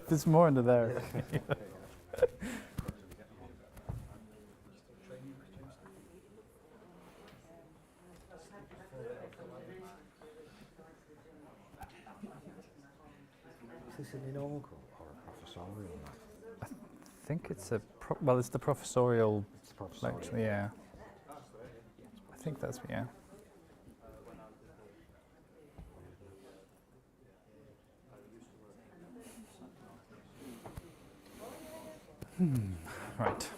There's more under there. Is this an inaugural or a professorial? I think it's well, it's the professorial lecture, yeah. I think that's, yeah. Right.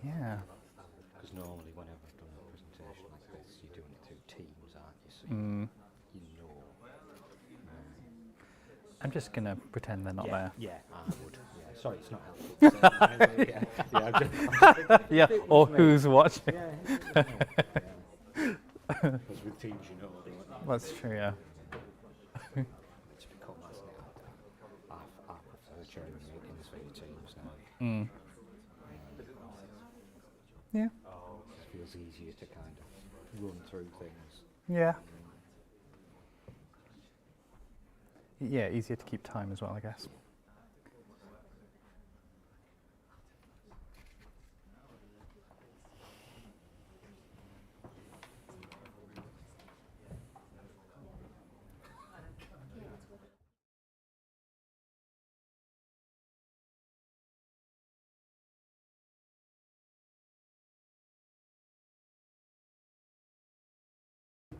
Yeah. Because normally whenever I've done a presentation like this, you're doing it through Teams, aren't you? So you know. I'm just going to pretend they're not there. Yeah, I would. Yeah. Sorry, it's not helpful. Yeah, or who's watching. Because with Teams, you know. That's true, yeah. It's become, hasn't it? I prefer chairing meetings via Teams now. Yeah. It feels easier to kind of run through things. Yeah. Yeah, easier to keep time as well, I guess.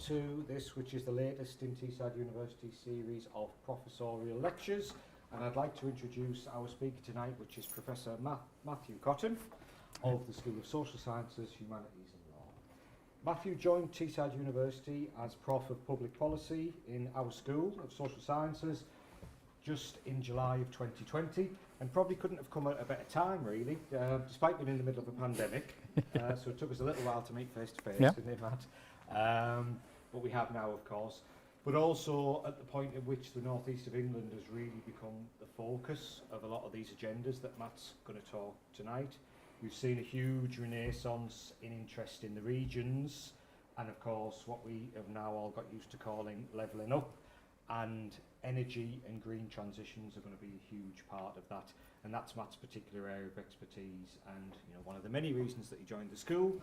To this, which is the latest in Teesside University's series of Professorial Lectures, and I'd like to introduce our speaker tonight, which is Professor Matthew Cotton of the School of Social Sciences, Humanities and Law. Matthew joined Teesside University as Prof of Public Policy in our School of Social Sciences just in July of 2020, and probably couldn't have come at a better time, really, despite being in the middle of a pandemic. So it took us a little while to meet face to face, didn't it, Matt? But we have now, of course, but also at the point at which the northeast of England has really become the focus of a lot of these agendas that Matt's going to talk tonight. We've seen a huge renaissance in interest in the regions, and of course what we have now all got used to calling levelling up, and energy and green transitions are going to be a huge part of that, and that's Matt's particular area of expertise, and one of the many reasons that he joined the school.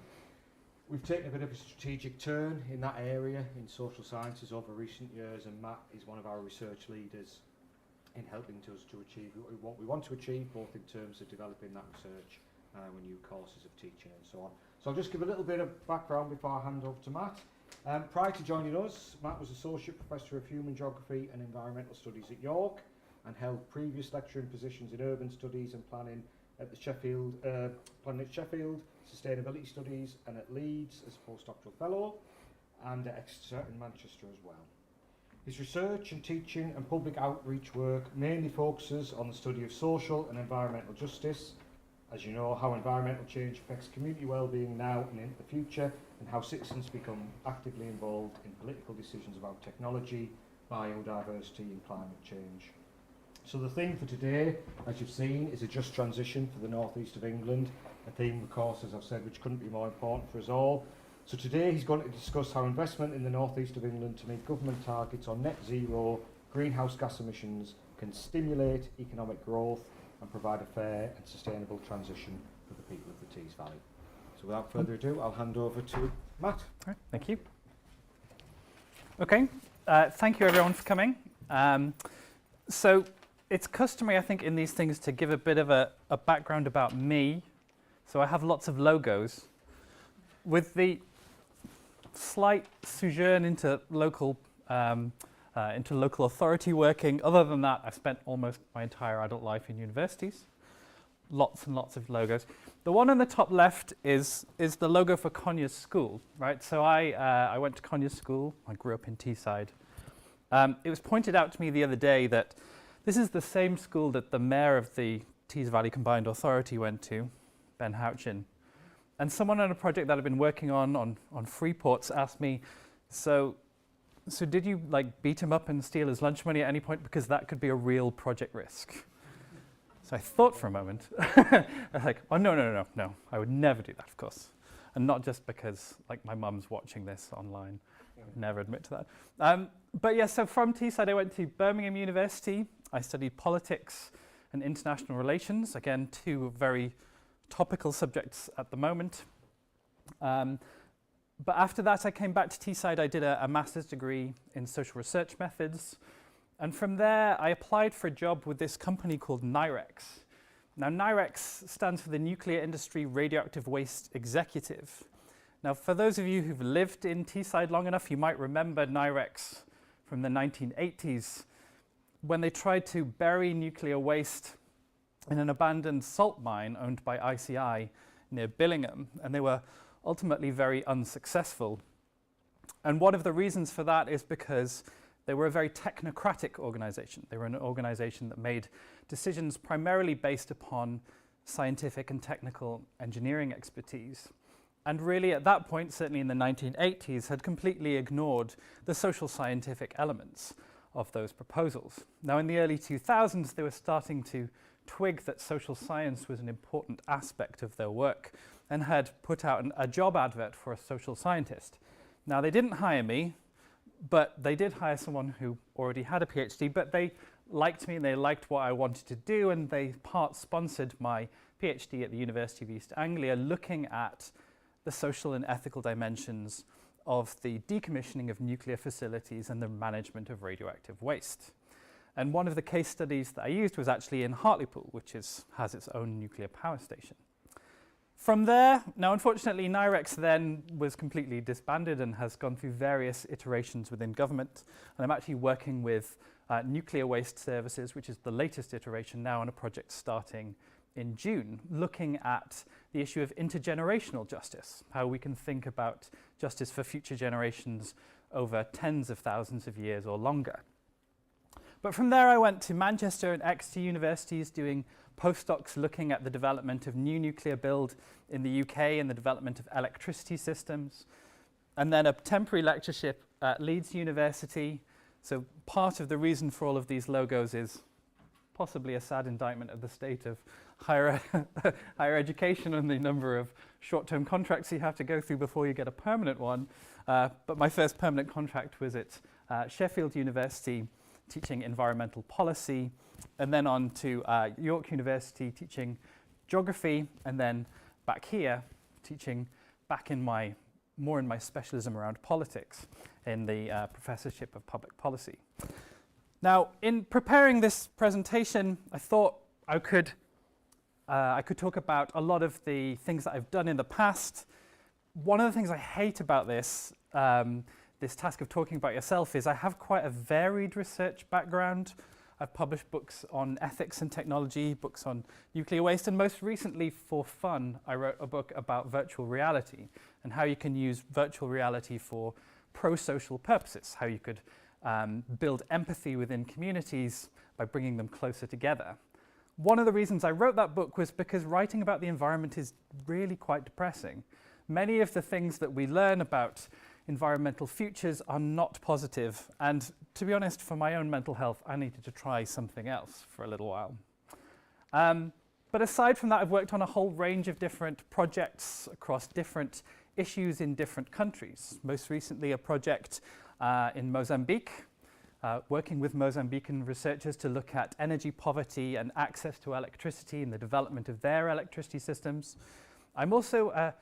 We've taken a bit of a strategic turn in that area in social sciences over recent years, and Matt is one of our research leaders in helping us to achieve what we want to achieve, both in terms of developing that research with new courses of teaching and so on. So I'll just give a little bit of background before I hand over to Matt. Prior to joining us, Matt was Associate Professor of Human Geography and Environmental Studies at York, and held previous lecturing positions in urban studies and planning at the Sheffield, Sustainability Studies, and at Leeds as a postdoctoral fellow, and at Exeter in Manchester as well. His research and teaching and public outreach work mainly focuses on the study of social and environmental justice, as you know, how environmental change affects community well-being now and into the future, and how citizens become actively involved in political decisions about technology, biodiversity and climate change. So the theme for today, as you've seen, is a just transition for the northeast of England, a theme, of course, as I've said, which couldn't be more important for us all. So today he's going to discuss how investment in the northeast of England to meet government targets on net zero greenhouse gas emissions can stimulate economic growth and provide a fair and sustainable transition for the people of the Tees Valley. So without further ado, I'll hand over to Matt. All right, thank you. Okay, thank you everyone for coming. So it's customary, I think, in these things to give a bit of a background about me. So I have lots of logos. With the slight sojourn into local into local authority working. Other than that, I've spent almost my entire adult life in universities. Lots and lots of logos. The one on the top left is the logo for Conyers School, right? So I went to Conyers School. I grew up in Teesside. It was pointed out to me the other day that this is the same school that the mayor of the Tees Valley Combined Authority went to, Ben Houchin. And someone on a project that I've been working on Freeports asked me, so did you like beat him up and steal his lunch money at any point? Because that could be a real project risk. So I thought for a moment. I was like, oh, no, I would never do that, of course. And not just because like my mum's watching this online. I would never admit to that. But yeah, so from Teesside, I went to Birmingham University. I studied politics and international relations. Again, two very topical subjects at the moment. But after that, I came back to Teesside. I did a master's degree in social research methods. And from there, I applied for a job with this company called NIREX. Now, NIREX stands for the Nuclear Industry Radioactive Waste Executive. Now, for those of you who've lived in Teesside long enough, you might remember NIREX from the 1980s when they tried to bury nuclear waste in an abandoned salt mine owned by ICI near Billingham, and they were ultimately very unsuccessful. And one of the reasons for that is because they were a very technocratic organization. They were an organization that made decisions primarily based upon scientific and technical engineering expertise. And really at that point, certainly in the 1980s, had completely ignored the social scientific elements of those proposals. Now in the early 2000s, they were starting to twig that social science was an important aspect of their work and had put out a job advert for a social scientist. Now they didn't hire me, but they did hire someone who already had a PhD, but they liked me and they liked what I wanted to do, and they part-sponsored my PhD at the University of East Anglia, looking at the social and ethical dimensions of the decommissioning of nuclear facilities and the management of radioactive waste. And one of the case studies that I used was actually in Hartlepool, which has its own nuclear power station. From there, now unfortunately NIREX then was completely disbanded and has gone through various iterations within government. And I'm actually working with Nuclear Waste Services, which is the latest iteration now, on a project starting in June, looking at the issue of intergenerational justice, how we can think about justice for future generations over tens of thousands of years or longer. But from there I went to Manchester and Exeter universities doing postdocs looking at the development of new nuclear build in the UK and the development of electricity systems. And then a temporary lectureship at Leeds University. So part of the reason for all of these logos is possibly a sad indictment of the state of higher education and the number of short-term contracts you have to go through before you get a permanent one. But my first permanent contract was at Sheffield University, teaching environmental policy, and then on to York University teaching geography, and then back here teaching more in my specialism around politics in the Professorship of Public Policy. Now, in preparing this presentation, I thought I could talk about a lot of the things that I've done in the past. One of the things I hate about this task of talking about yourself is I have quite a varied research background. I've published books on ethics and technology, books on nuclear waste, and most recently, for fun, I wrote a book about virtual reality and how you can use virtual reality for pro-social purposes, how you could build empathy within communities by bringing them closer together. One of the reasons I wrote that book was because writing about the environment is really quite depressing. Many of the things that we learn about environmental futures are not positive, and to be honest, for my own mental health, I needed to try something else for a little while. But aside from that, I've worked on a whole range of different projects across different issues in different countries. Most recently, a project in Mozambique, working with Mozambican researchers to look at energy poverty and access to electricity and the development of their electricity systems. I'm also a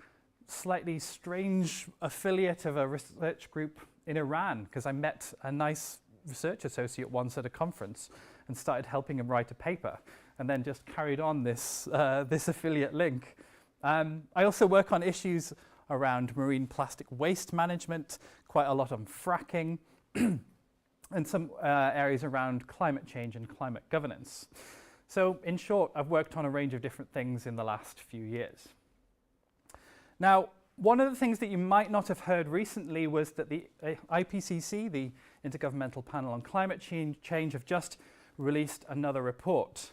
slightly strange affiliate of a research group in Iran, because I met a nice research associate once at a conference and started helping him write a paper, and then just carried on this affiliate link. I also work on issues around marine plastic waste management, quite a lot on fracking. and some areas around climate change and climate governance. So in short, I've worked on a range of different things in the last few years. Now, one of the things that you might not have heard recently was that the IPCC, the Intergovernmental Panel on Climate Change, have just released another report.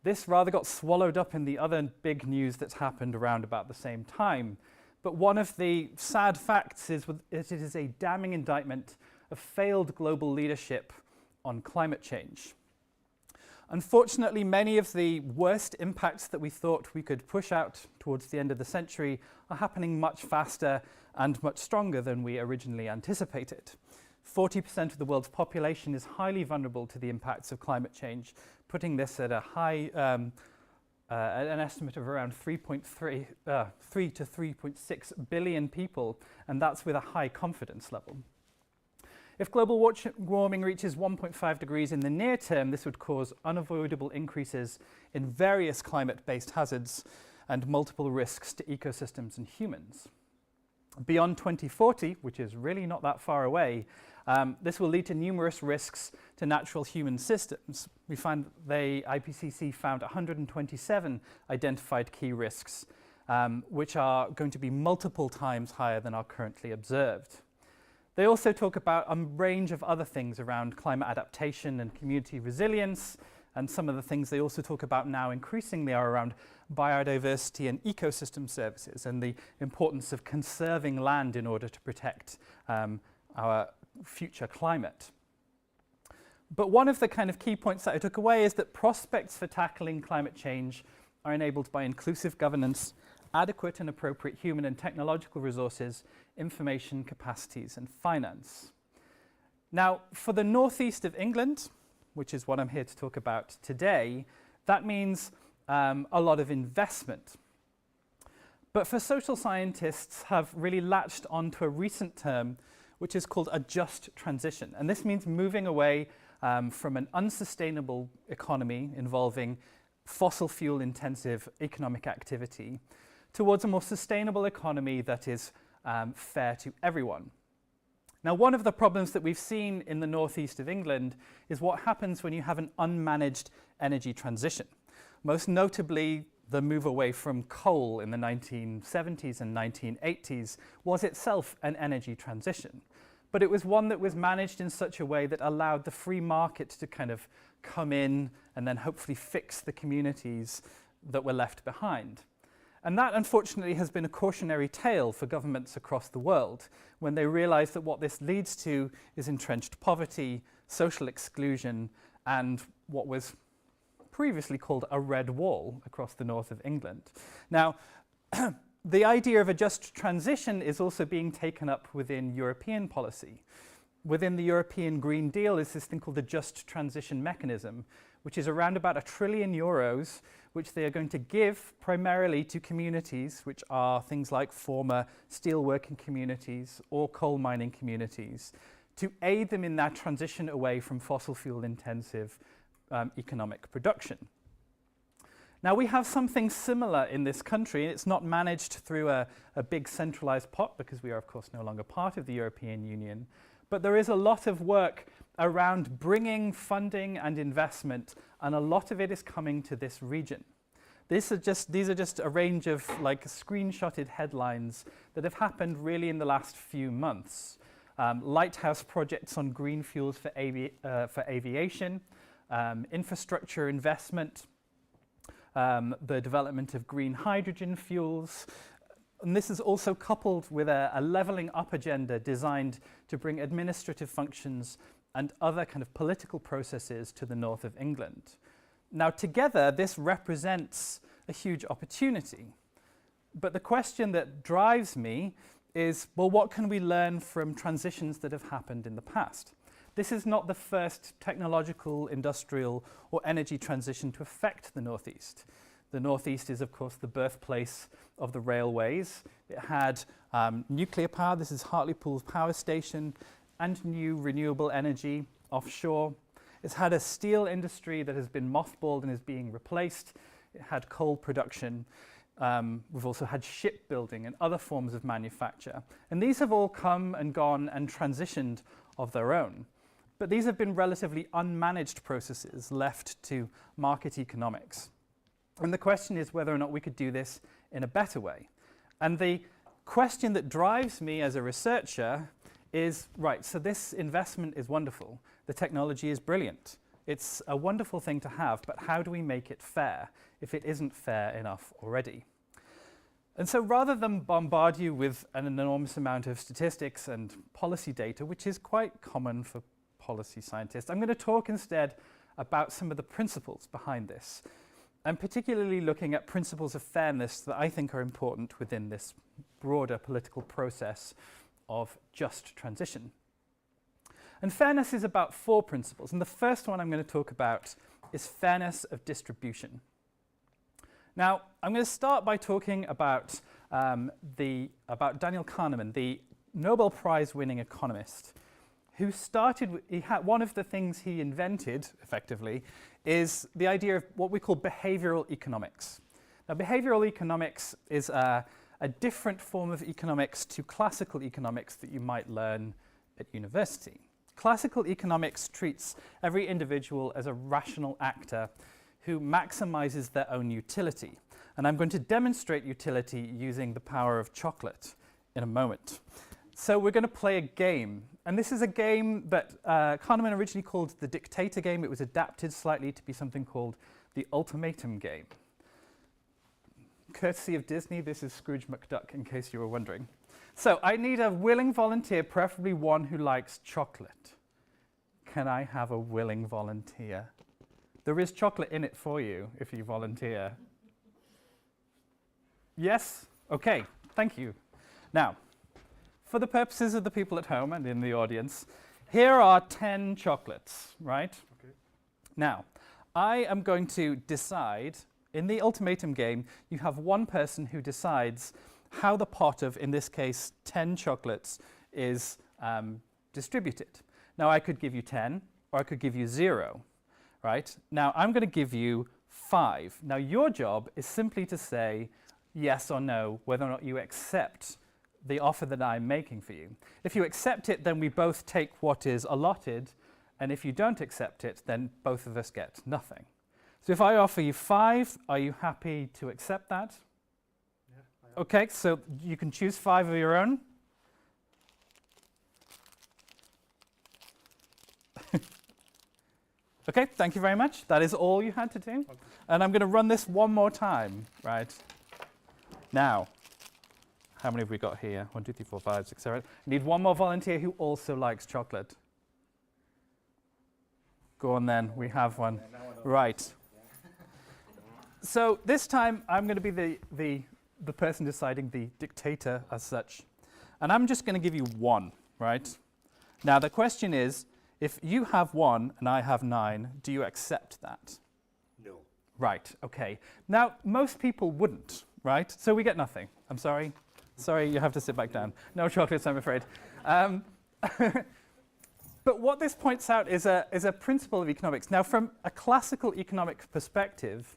This rather got swallowed up in the other big news that's happened around about the same time. But one of the sad facts is that it is a damning indictment of failed global leadership on climate change. Unfortunately, many of the worst impacts that we thought we could push out towards the end of the century are happening much faster and much stronger than we originally anticipated. 40% of the world's population is highly vulnerable to the impacts of climate change, putting this at a high, an estimate of around 3 to 3.6 billion people, and that's with a high confidence level. If global warming reaches 1.5 degrees in the near term, this would cause unavoidable increases in various climate-based hazards and multiple risks to ecosystems and humans. Beyond 2040, which is really not that far away, this will lead to numerous risks to natural human systems. We find the IPCC found 127 identified key risks, which are going to be multiple times higher than are currently observed. They also talk about a range of other things around climate adaptation and community resilience, and some of the things they also talk about now increasingly are around biodiversity and ecosystem services and the importance of conserving land in order to protect our future climate. But one of the kind of key points that I took away is that prospects for tackling climate change are enabled by inclusive governance, adequate and appropriate human and technological resources, information, capacities, and finance. Now, for the northeast of England, which is what I'm here to talk about today, that means a lot of investment. But for social scientists have really latched onto a recent term which is called a just transition. And this means moving away from an unsustainable economy involving fossil fuel intensive economic activity towards a more sustainable economy that is fair to everyone. Now, one of the problems that we've seen in the northeast of England is what happens when you have an unmanaged energy transition. Most notably, the move away from coal in the 1970s and 1980s was itself an energy transition. But it was one that was managed in such a way that allowed the free market to kind of come in and then hopefully fix the communities that were left behind. And that, unfortunately, has been a cautionary tale for governments across the world when they realize that what this leads to is entrenched poverty, social exclusion, and what was previously called a red wall across the north of England. Now, the idea of a just transition is also being taken up within European policy. Within the European Green Deal is this thing called the Just Transition Mechanism, which is around about €1 trillion, which they are going to give primarily to communities, which are things like former steelworking communities or coal mining communities, to aid them in that transition away from fossil fuel intensive economic production. Now, we have something similar in this country. It's not managed through a big centralized pot because we are, of course, no longer part of the European Union. But there is a lot of work around bringing funding and investment, and a lot of it is coming to this region. These are just a range of like screenshotted headlines that have happened really in the last few months. Lighthouse projects on green fuels for aviation, infrastructure investment, the development of green hydrogen fuels. And this is also coupled with a levelling up agenda designed to bring administrative functions and other kind of political processes to the north of England. Now, together, this represents a huge opportunity. But the question that drives me is, well, what can we learn from transitions that have happened in the past? This is not the first technological, industrial, or energy transition to affect the Northeast. The Northeast is, of course, the birthplace of the railways. It had nuclear power. This is Hartlepool Power Station, and new renewable energy offshore. It's had a steel industry that has been mothballed and is being replaced. It had coal production. We've also had shipbuilding and other forms of manufacture. And these have all come and gone and transitioned of their own. but these have been relatively unmanaged processes left to market economics. And the question is whether or not we could do this in a better way. And the question that drives me as a researcher is, right, so this investment is wonderful. The technology is brilliant. It's a wonderful thing to have, but how do we make it fair if it isn't fair enough already? And so rather than bombard you with an enormous amount of statistics and policy data, which is quite common for policy scientists, I'm going to talk instead about some of the principles behind this. I'm particularly looking at principles of fairness that I think are important within this broader political process of just transition. And fairness is about 4 principles. And the first one I'm going to talk about is fairness of distribution. Now, I'm going to start by talking about, Daniel Kahneman, the Nobel Prize-winning economist, who started, one of the things he invented, effectively, is the idea of what we call behavioral economics. Now, behavioral economics is a different form of economics to classical economics that you might learn at university. Classical economics treats every individual as a rational actor who maximizes their own utility. And I'm going to demonstrate utility using the power of chocolate in a moment. So we're going to play a game. And this is a game that Kahneman originally called the dictator game. It was adapted slightly to be something called the ultimatum game. Courtesy of Disney, this is Scrooge McDuck, in case you were wondering. So I need a willing volunteer, preferably one who likes chocolate. Can I have a willing volunteer? There is chocolate in it for you if you volunteer. Yes? Okay, thank you. Now, for the purposes of the people at home and in the audience, here are 10 chocolates, right? Okay. Now, I am going to decide, in the ultimatum game, you have one person who decides how the pot of, in this case, 10 chocolates is distributed. Now, I could give you 10, or I could give you 0, right? Now, I'm going to give you 5. Now, your job is simply to say yes or no, whether or not you accept the offer that I'm making for you. If you accept it, then we both take what is allotted, and if you don't accept it, then both of us get nothing. So if I offer you 5, are you happy to accept that? Yeah, I am. Okay, so you can choose 5 of your own. Okay, thank you very much. That is all you had to do. Okay. And I'm going to run this one more time, right? Now, how many have we got here? 1, 2, 3, 4, 5, 6, 7. I need one more volunteer who also likes chocolate. Go on then, we have one. Yeah, Right. So this time I'm going to be the person deciding, the dictator as such. And I'm just going to give you 1, right? Now the question is, if you have 1 and I have 9, do you accept that? No. Right, okay. Now most people wouldn't, right? So we get nothing. I'm sorry. Sorry, you have to sit back down. No chocolates, I'm afraid. But what this points out is a principle of economics. Now, from a classical economic perspective,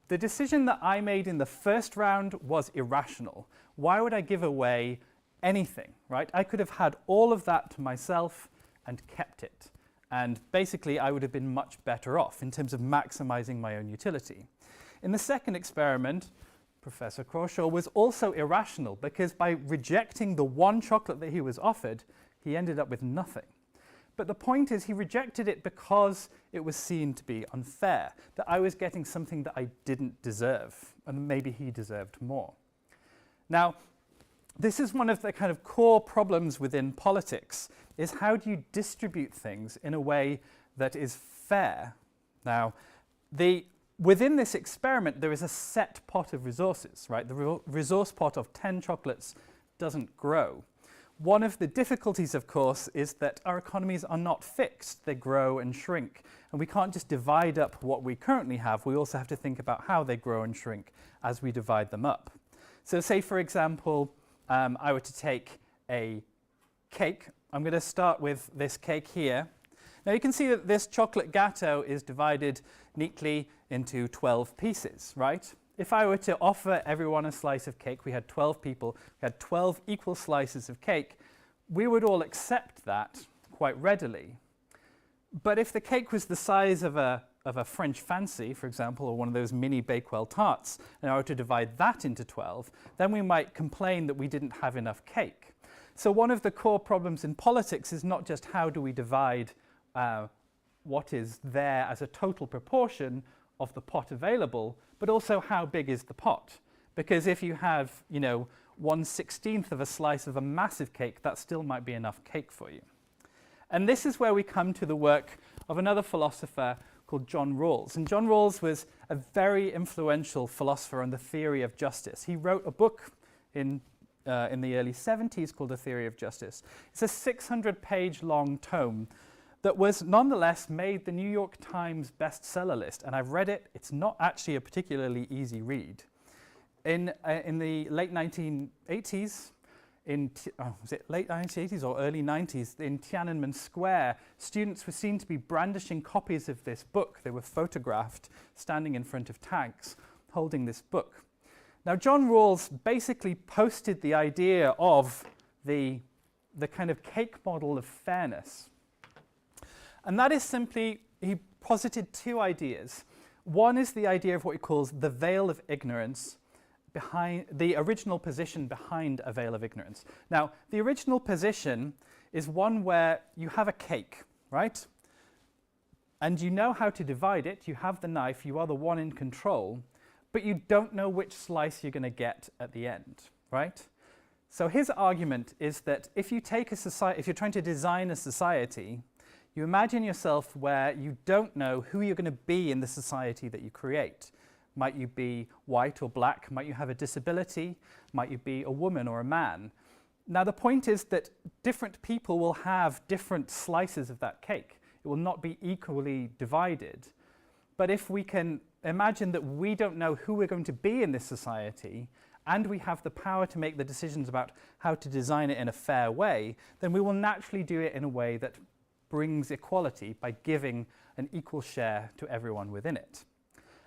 the decision that I made in the first round was irrational. Why would I give away anything, right? I could have had all of that to myself and kept it. And basically, I would have been much better off in terms of maximizing my own utility. In the second experiment, Professor Crawshaw was also irrational because by rejecting the 1 chocolate that he was offered, he ended up with nothing. But the point is he rejected it because it was seen to be unfair, that I was getting something that I didn't deserve, and maybe he deserved more. Now, this is one of the kind of core problems within politics, is how do you distribute things in a way that is fair? Now, within this experiment, there is a set pot of resources, right? The resource pot of 10 chocolates doesn't grow. One of the difficulties, of course, is that our economies are not fixed. They grow and shrink. And we can't just divide up what we currently have. We also have to think about how they grow and shrink as we divide them up. So say, for example, I were to take a cake. I'm going to start with this cake here. Now you can see that this chocolate gâteau is divided neatly into 12 pieces, right? If I were to offer everyone a slice of cake, we had 12 people, we had 12 equal slices of cake, we would all accept that quite readily. But if the cake was the size of a French fancy, for example, or one of those mini Bakewell tarts, and I were to divide that into 12, then we might complain that we didn't have enough cake. So one of the core problems in politics is not just how do we divide what is there as a total proportion of the pot available, but also how big is the pot. Because if you have, 1/16 of a slice of a massive cake, that still might be enough cake for you. And this is where we come to the work of another philosopher called John Rawls. And John Rawls was a very influential philosopher on the theory of justice. He wrote a book in the early 70s called The Theory of Justice. It's a 600-page long tome that was nonetheless made the New York Times bestseller list. And I've read it. It's not actually a particularly easy read. In the late 1980s, was it late 1980s or early 90s, in Tiananmen Square, students were seen to be brandishing copies of this book. They were photographed standing in front of tanks holding this book. Now, John Rawls basically posted the idea of the kind of cake model of fairness. And that is simply, he posited two ideas. One is the idea of what he calls the veil of ignorance, behind the original position behind a veil of ignorance. Now, the original position is one where you have a cake, right? And you know how to divide it. You have the knife. You are the one in control. But you don't know which slice you're going to get at the end, right? So his argument is that if you take a society, if you're trying to design a society, you imagine yourself where you don't know who you're going to be in the society that you create. Might you be white or black? Might you have a disability? Might you be a woman or a man? Now, the point is that different people will have different slices of that cake. It will not be equally divided. But if we can imagine that we don't know who we're going to be in this society, and we have the power to make the decisions about how to design it in a fair way, then we will naturally do it in a way that brings equality by giving an equal share to everyone within it.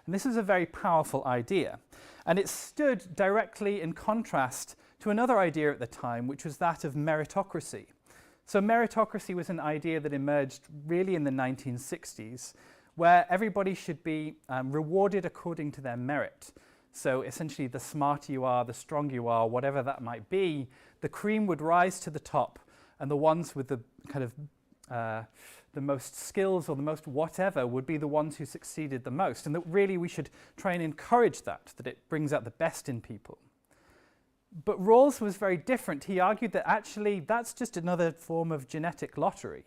And this is a very powerful idea. And it stood directly in contrast to another idea at the time, which was that of meritocracy. So meritocracy was an idea that emerged really in the 1960s, where everybody should be rewarded according to their merit. So essentially, the smarter you are, the stronger you are, whatever that might be, the cream would rise to the top, and the ones with the kind of the most skills or the most whatever would be the ones who succeeded the most. And that really we should try and encourage that it brings out the best in people. But Rawls was very different. He argued that actually that's just another form of genetic lottery.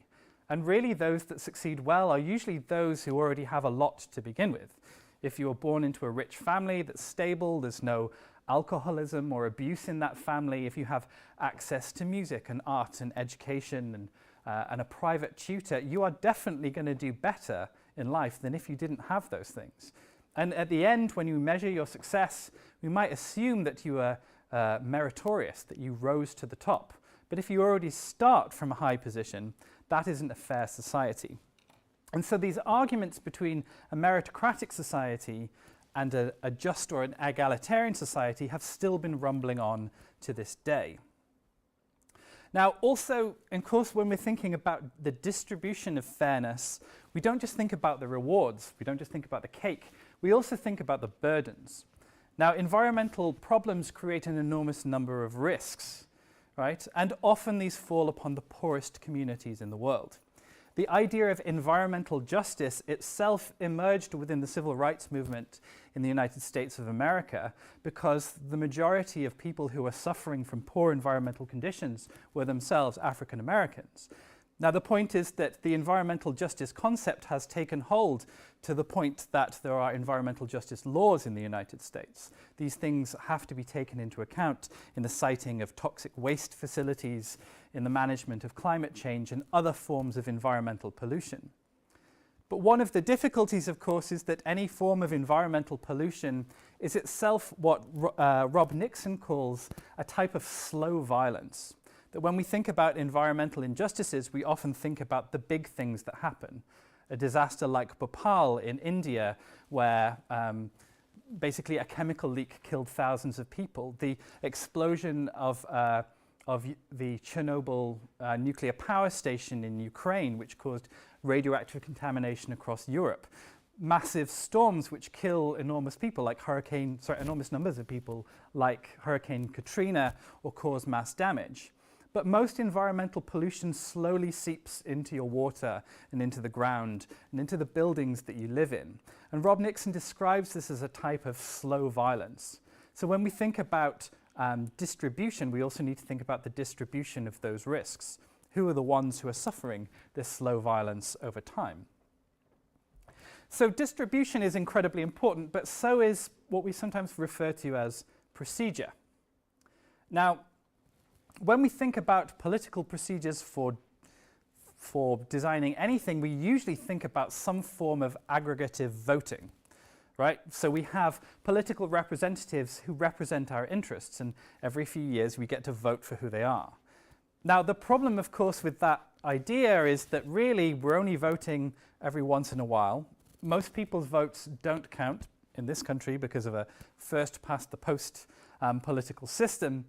And really those that succeed well are usually those who already have a lot to begin with. If you were born into a rich family that's stable, there's no alcoholism or abuse in that family, if you have access to music and art and education and a private tutor, you are definitely going to do better in life than if you didn't have those things. And at the end, when you measure your success, we might assume that you are meritorious, that you rose to the top. But if you already start from a high position, that isn't a fair society. And so these arguments between a meritocratic society and a just or an egalitarian society have still been rumbling on to this day. Now, also, of course, when we're thinking about the distribution of fairness, we don't just think about the rewards, we don't just think about the cake, we also think about the burdens. Now, environmental problems create an enormous number of risks, right? And often these fall upon the poorest communities in the world. The idea of environmental justice itself emerged within the civil rights movement in the United States of America because the majority of people who were suffering from poor environmental conditions were themselves African Americans. Now, the point is that the environmental justice concept has taken hold to the point that there are environmental justice laws in the United States. These things have to be taken into account in the siting of toxic waste facilities, in the management of climate change and other forms of environmental pollution. But one of the difficulties, of course, is that any form of environmental pollution is itself what Rob Nixon calls a type of slow violence. That when we think about environmental injustices, we often think about the big things that happen. A disaster like Bhopal in India, where basically a chemical leak killed thousands of people. The explosion of of the Chernobyl nuclear power station in Ukraine, which caused radioactive contamination across Europe. Massive storms which kill enormous numbers of people, like Hurricane Katrina, or cause mass damage. But most environmental pollution slowly seeps into your water and into the ground and into the buildings that you live in. And Rob Nixon describes this as a type of slow violence. So when we think about distribution, we also need to think about the distribution of those risks. Who are the ones who are suffering this slow violence over time? So distribution is incredibly important, but so is what we sometimes refer to as procedure. Now, when we think about political procedures for designing anything, we usually think about some form of aggregative voting, right? So we have political representatives who represent our interests, and every few years we get to vote for who they are. Now, the problem, of course, with that idea is that really we're only voting every once in a while. Most people's votes don't count in this country because of a first-past-the-post political system.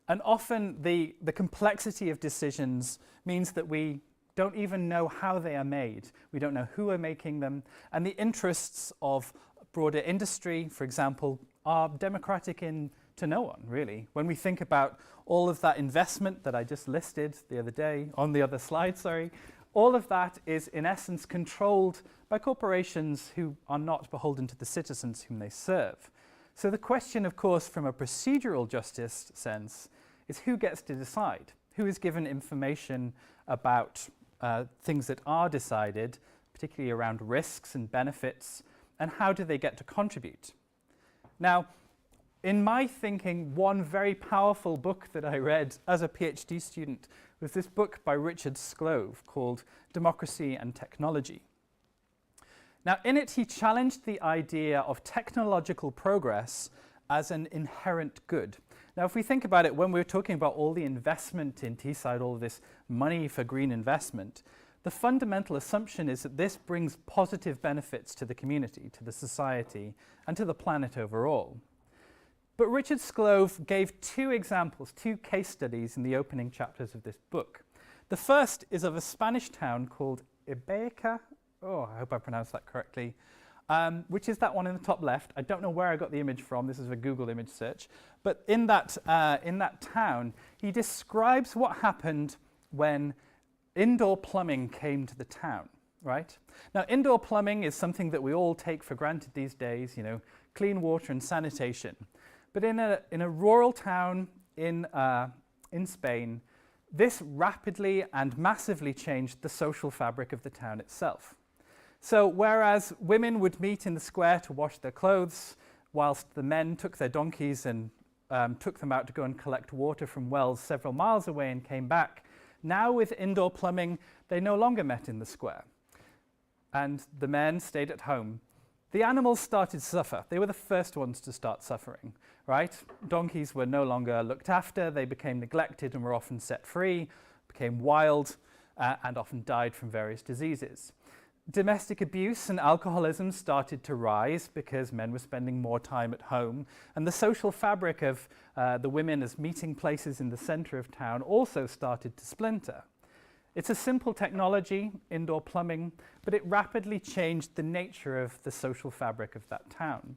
And often the complexity of decisions means that we don't even know how they are made. We don't know who are making them. And the interests of broader industry, for example, are democratic to no one, really. When we think about all of that investment that I just listed the other day, on the other slide, sorry, all of that is in essence controlled by corporations who are not beholden to the citizens whom they serve. So the question, of course, from a procedural justice sense, is who gets to decide? Who is given information about things that are decided, particularly around risks and benefits, and how do they get to contribute? Now, in my thinking, one very powerful book that I read as a PhD student was this book by Richard Sclove called Democracy and Technology. Now, in it, he challenged the idea of technological progress as an inherent good. Now, if we think about it, when we're talking about all the investment in Teesside, all of this money for green investment, the fundamental assumption is that this brings positive benefits to the community, to the society, and to the planet overall. But Richard Sclove gave two examples, two case studies in the opening chapters of this book. The first is of a Spanish town called Ibeca. Oh, I hope I pronounced that correctly. Which is that one in the top left. I don't know where I got the image from. This is a Google image search. But in that town, he describes what happened when indoor plumbing came to the town, right? Now, indoor plumbing is something that we all take for granted these days, you know, clean water and sanitation. But in a rural town in Spain, this rapidly and massively changed the social fabric of the town itself. So whereas women would meet in the square to wash their clothes, whilst the men took their donkeys and took them out to go and collect water from wells several miles away and came back, now with indoor plumbing, they no longer met in the square. And the men stayed at home. The animals started to suffer. They were the first ones to start suffering, right? Donkeys were no longer looked after. They became neglected and were often set free, became wild, and often died from various diseases. Domestic abuse and alcoholism started to rise because men were spending more time at home, and the social fabric of the women as meeting places in the center of town also started to splinter. It's a simple technology, indoor plumbing, but it rapidly changed the nature of the social fabric of that town.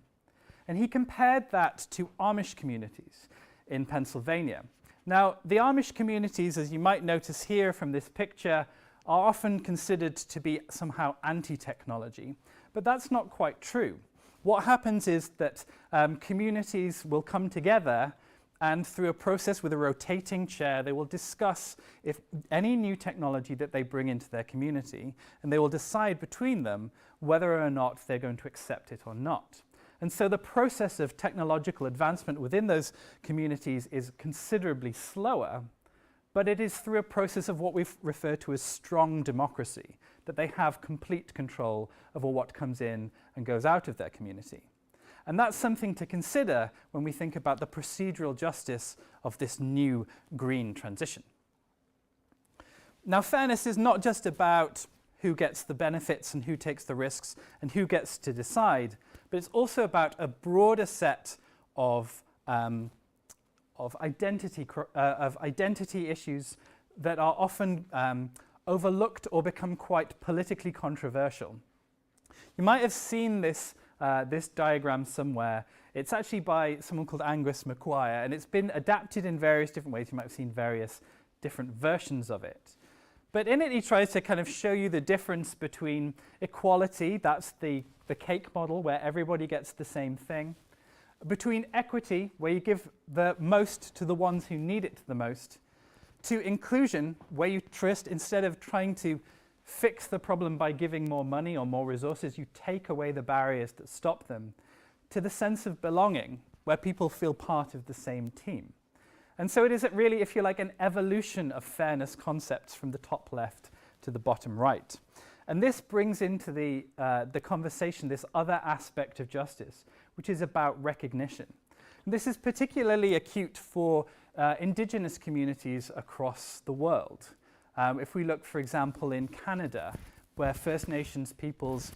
And he compared that to Amish communities in Pennsylvania. Now, the Amish communities, as you might notice here from this picture, are often considered to be somehow anti-technology, but that's not quite true. What happens is that communities will come together and through a process with a rotating chair, they will discuss if any new technology that they bring into their community, and they will decide between them whether or not they're going to accept it or not. And so the process of technological advancement within those communities is considerably slower, but it is through a process of what we refer to as strong democracy, that they have complete control over what comes in and goes out of their community. And that's something to consider when we think about the procedural justice of this new green transition. Now, fairness is not just about who gets the benefits and who takes the risks and who gets to decide, but it's also about a broader set of identity issues that are often overlooked or become quite politically controversial. You might have seen this diagram somewhere. It's actually by someone called Angus McQuire, and it's been adapted in various different ways. You might have seen various different versions of it. But in it, he tries to kind of show you the difference between equality, that's the cake model where everybody gets the same thing, between equity, where you give the most to the ones who need it the most, to inclusion, where you trust, instead of trying to fix the problem by giving more money or more resources, you take away the barriers that stop them, to the sense of belonging, where people feel part of the same team. And so it is really, if you like, an evolution of fairness concepts from the top left to the bottom right. And this brings into the conversation this other aspect of justice, which is about recognition. And this is particularly acute for indigenous communities across the world. If we look, for example, in Canada, where First Nations peoples,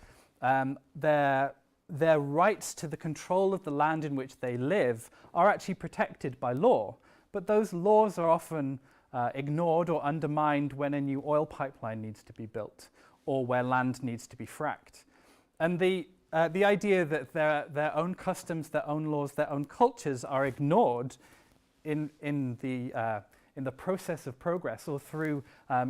their rights to the control of the land in which they live are actually protected by law. But those laws are often ignored or undermined when a new oil pipeline needs to be built or where land needs to be fracked. And the idea that their own customs, their own laws, their own cultures are ignored in the process of progress or through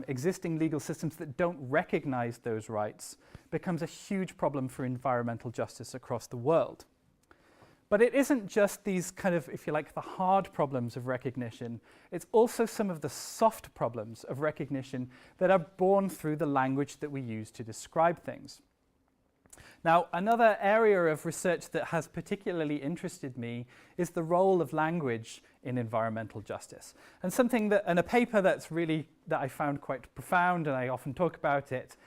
existing legal systems that don't recognize those rights becomes a huge problem for environmental justice across the world. But it isn't just these kind of, if you like, the hard problems of recognition. It's also some of the soft problems of recognition that are born through the language that we use to describe things. Now, another area of research that has particularly interested me is the role of language in environmental justice. And a paper that I found quite profound, and I often talk about it,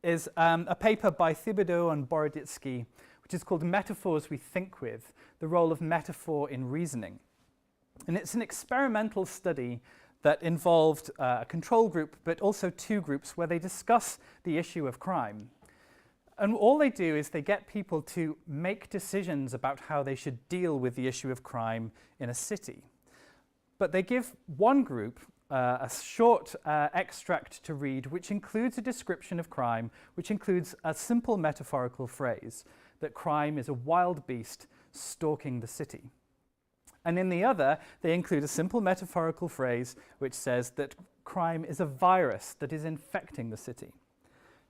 is a paper by Thibodeau and Boroditsky, which is called Metaphors We Think With, the Role of Metaphor in Reasoning. And it's an experimental study that involved a control group, but also two groups where they discuss the issue of crime. And all they do is they get people to make decisions about how they should deal with the issue of crime in a city. But they give one group a short extract to read, which includes a description of crime, which includes a simple metaphorical phrase that crime is a wild beast stalking the city. And in the other, they include a simple metaphorical phrase which says that crime is a virus that is infecting the city.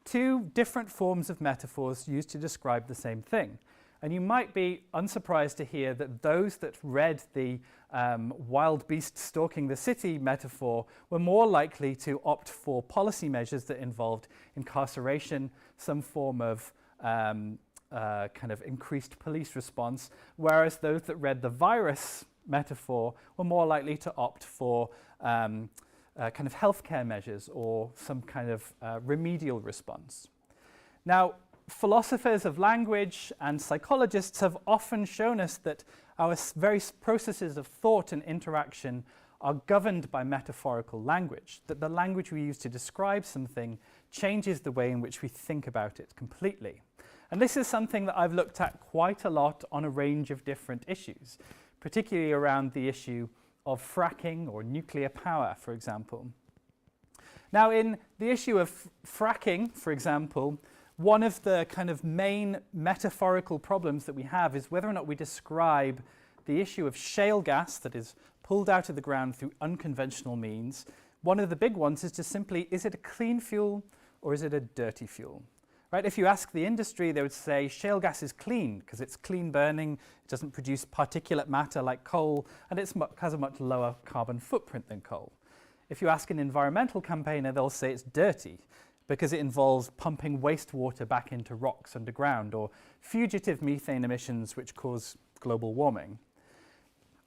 Two different forms of metaphors used to describe the same thing. And you might be unsurprised to hear that those that read the wild beast stalking the city metaphor were more likely to opt for policy measures that involved incarceration, some form of kind of increased police response, whereas those that read the virus metaphor were more likely to opt for kind of healthcare measures or some kind of remedial response. Now, philosophers of language and psychologists have often shown us that our very processes of thought and interaction are governed by metaphorical language, that the language we use to describe something changes the way in which we think about it completely. And this is something that I've looked at quite a lot on a range of different issues, particularly around the issue of fracking or nuclear power, for example. Now, in the issue of fracking, for example, one of the kind of main metaphorical problems that we have is whether or not we describe the issue of shale gas that is pulled out of the ground through unconventional means. One of the big ones is just simply, is it a clean fuel or is it a dirty fuel? Right? If you ask the industry, they would say shale gas is clean because it's clean burning, it doesn't produce particulate matter like coal, and it has a much lower carbon footprint than coal. If you ask an environmental campaigner, they'll say it's dirty because it involves pumping wastewater back into rocks underground or fugitive methane emissions which cause global warming.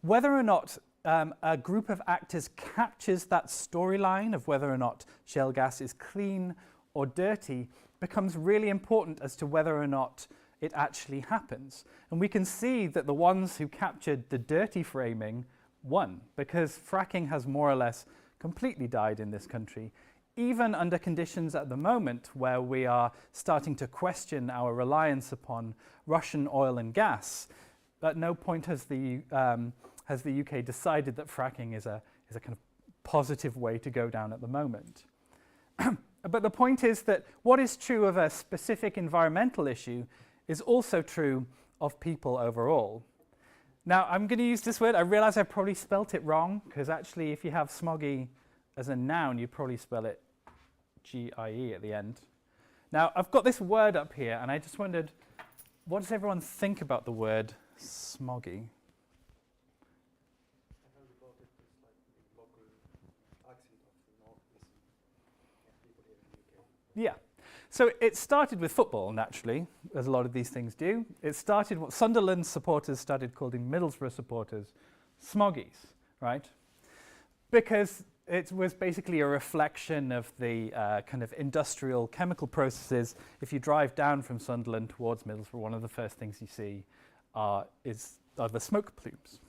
Whether or not a group of actors captures that storyline of whether or not shale gas is clean or dirty becomes really important as to whether or not it actually happens. And we can see that the ones who captured the dirty framing won, because fracking has more or less completely died in this country, even under conditions at the moment where we are starting to question our reliance upon Russian oil and gas. At no point has has the UK decided that fracking is a kind of positive way to go down at the moment. But the point is that what is true of a specific environmental issue is also true of people overall. Now, I'm going to use this word. I realize I probably spelt it wrong, because actually if you have smoggy as a noun, you probably spell it G-I-E at the end. Now, I've got this word up here, and I just wondered, what does everyone think about the word smoggy? Yeah. So it started with football, naturally, as a lot of these things do. It started what Sunderland supporters started calling Middlesbrough supporters smoggies, right? Because it was basically a reflection of the kind of industrial chemical processes. If you drive down from Sunderland towards Middlesbrough, one of the first things you see are the smoke plumes.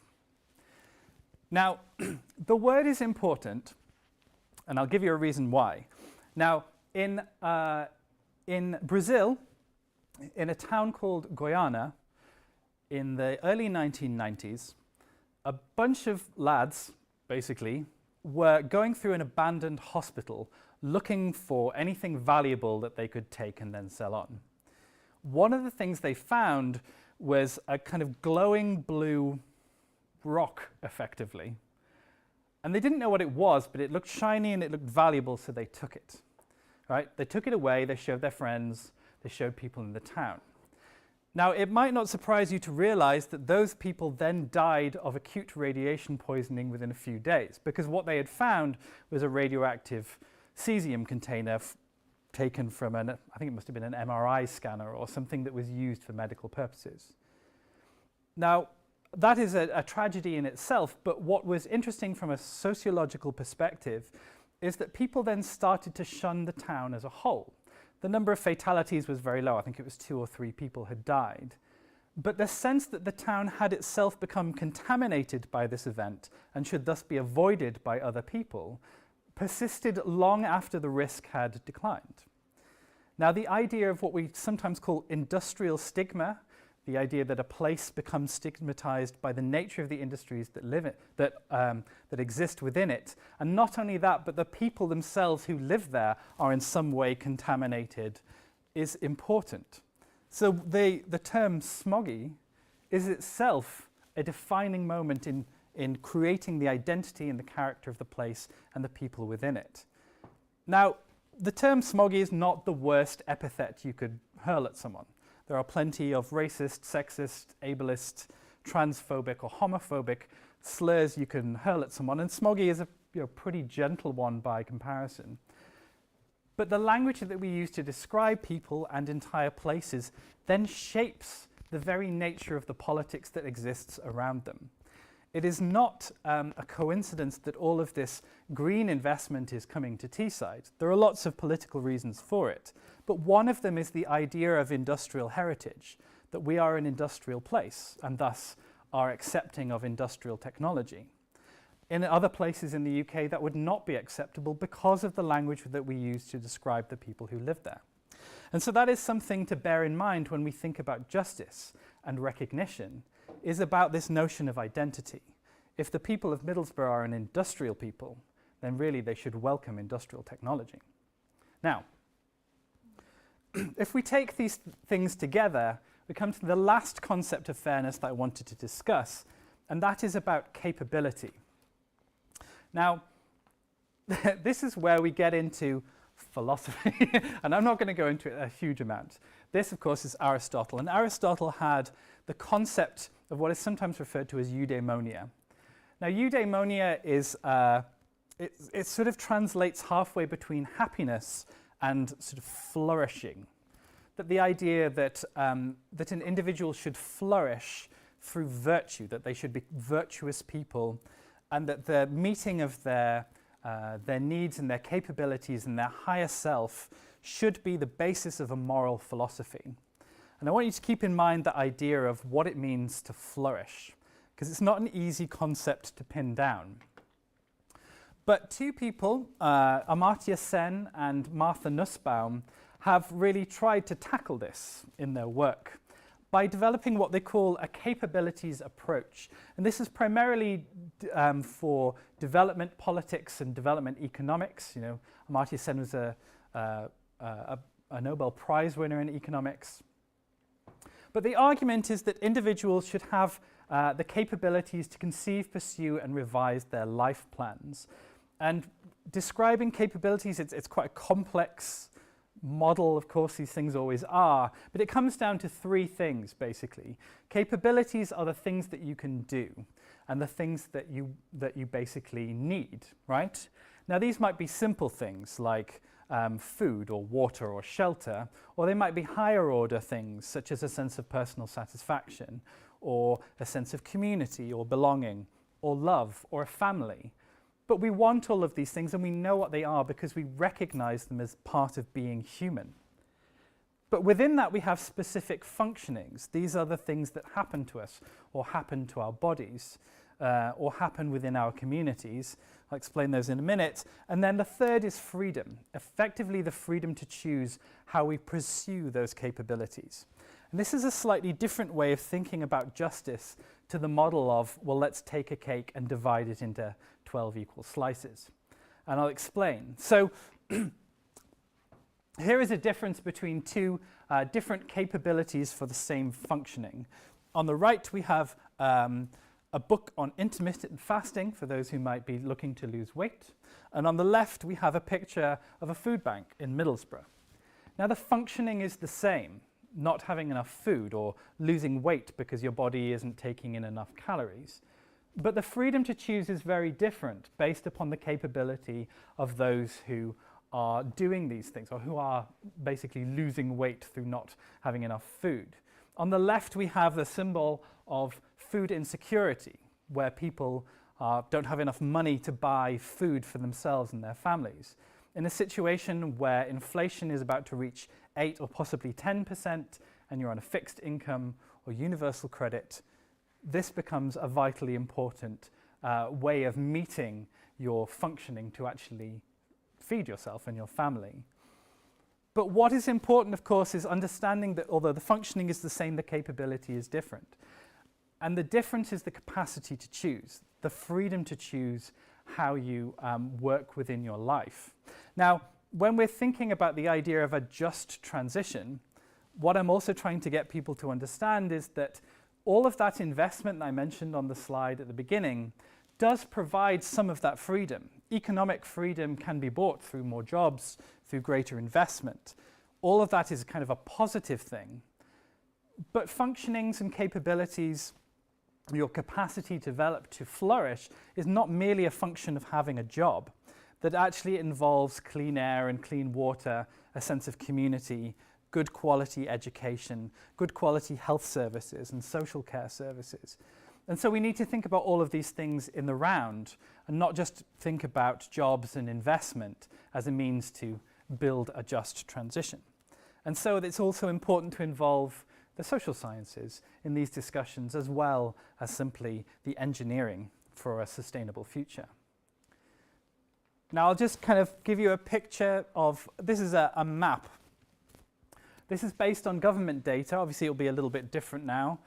Now, the word is important, and I'll give you a reason why. Now, in Brazil, in a town called Goiânia, in the early 1990s, a bunch of lads, basically, were going through an abandoned hospital looking for anything valuable that they could take and then sell on. One of the things they found was a kind of glowing blue rock, effectively. And they didn't know what it was, but it looked shiny and it looked valuable, so they took it. Right? They took it away, they showed their friends, they showed people in the town. Now, it might not surprise you to realize that those people then died of acute radiation poisoning within a few days, because what they had found was a radioactive cesium container taken from I think it must have been an MRI scanner or something that was used for medical purposes. Now, that is a tragedy in itself, but what was interesting from a sociological perspective is that people then started to shun the town as a whole. The number of fatalities was very low. I think it was 2 or 3 people had died. But the sense that the town had itself become contaminated by this event and should thus be avoided by other people persisted long after the risk had declined. Now, the idea of what we sometimes call industrial stigma, the idea that a place becomes stigmatized by the nature of the industries that live it, that exist within it, and not only that, but the people themselves who live there are in some way contaminated, is important. So the term smoggy is itself a defining moment in creating the identity and the character of the place and the people within it. Now, the term smoggy is not the worst epithet you could hurl at someone. There are plenty of racist, sexist, ableist, transphobic or homophobic slurs you can hurl at someone, and smoggy is a pretty gentle one by comparison. But the language that we use to describe people and entire places then shapes the very nature of the politics that exists around them. It is not a coincidence that all of this green investment is coming to Teesside. There are lots of political reasons for it, but one of them is the idea of industrial heritage, that we are an industrial place and thus are accepting of industrial technology. In other places in the UK, that would not be acceptable because of the language that we use to describe the people who live there. And so that is something to bear in mind when we think about justice and recognition, is about this notion of identity. If the people of Middlesbrough are an industrial people, then really they should welcome industrial technology. Now, if we take these things together, we come to the last concept of fairness that I wanted to discuss, and that is about capability. Now, this is where we get into philosophy, and I'm not going to go into it a huge amount. This, of course, is Aristotle, and Aristotle had the concept of what is sometimes referred to as eudaimonia. Now, eudaimonia is, it sort of translates halfway between happiness and sort of flourishing. That the idea that, that an individual should flourish through virtue, that they should be virtuous people, and that the meeting of their needs and their capabilities and their higher self should be the basis of a moral philosophy. And I want you to keep in mind the idea of what it means to flourish, because it's not an easy concept to pin down. But 2 people, Amartya Sen and Martha Nussbaum, have really tried to tackle this in their work. by developing what they call a capabilities approach. And this is primarily for development politics and development economics. You know, Amartya Sen was a Nobel Prize winner in economics. But the argument is that individuals should have the capabilities to conceive, pursue, and revise their life plans. And describing capabilities, it's quite a complex model, of course, these things always are, but it comes down to three things, basically. Capabilities are the things that you can do, and the things that you basically need, right? Now, these might be simple things like food or water or shelter, or they might be higher order things such as a sense of personal satisfaction, or a sense of community or belonging, or love, or a family. But we want all of these things, and we know what they are because we recognize them as part of being human. But within that, we have specific functionings. These are the things that happen to us, or happen to our bodies, or happen within our communities. I'll explain those in a minute. And then the third is freedom, effectively the freedom to choose how we pursue those capabilities. And this is a slightly different way of thinking about justice to the model of, well, let's take a cake and divide it into 12 equal slices. And I'll explain. So here is a difference between two different capabilities for the same functioning. On the right, we have a book on intermittent fasting for those who might be looking to lose weight. And on the left, we have a picture of a food bank in Middlesbrough. Now, the functioning is the same. Not having enough food or losing weight because your body isn't taking in enough calories. But the freedom to choose is very different based upon the capability of those who are doing these things, or who are basically losing weight through not having enough food. On the left, we have the symbol of food insecurity, where people don't have enough money to buy food for themselves and their families. In a situation where inflation is about to reach 8 or possibly 10%, and you're on a fixed income or universal credit, this becomes a vitally important way of meeting your functioning to actually feed yourself and your family. But what is important, of course, is understanding that although the functioning is the same, the capability is different. And the difference is the capacity to choose, the freedom to choose how you work within your life. Now, when we're thinking about the idea of a just transition, what I'm also trying to get people to understand is that all of that investment that I mentioned on the slide at the beginning does provide some of that freedom. Economic freedom can be bought through more jobs, through greater investment. All of that is kind of a positive thing. But functionings and capabilities, your capacity to develop, to flourish, is not merely a function of having a job. That actually involves clean air and clean water, a sense of community, good quality education, good quality health services and social care services. And so we need to think about all of these things in the round and not just think about jobs and investment as a means to build a just transition. And so it's also important to involve the social sciences in these discussions as well as simply the engineering for a sustainable future. Now I'll just kind of give you a picture of, this is a map. This is based on government data. Obviously it'll be a little bit different now.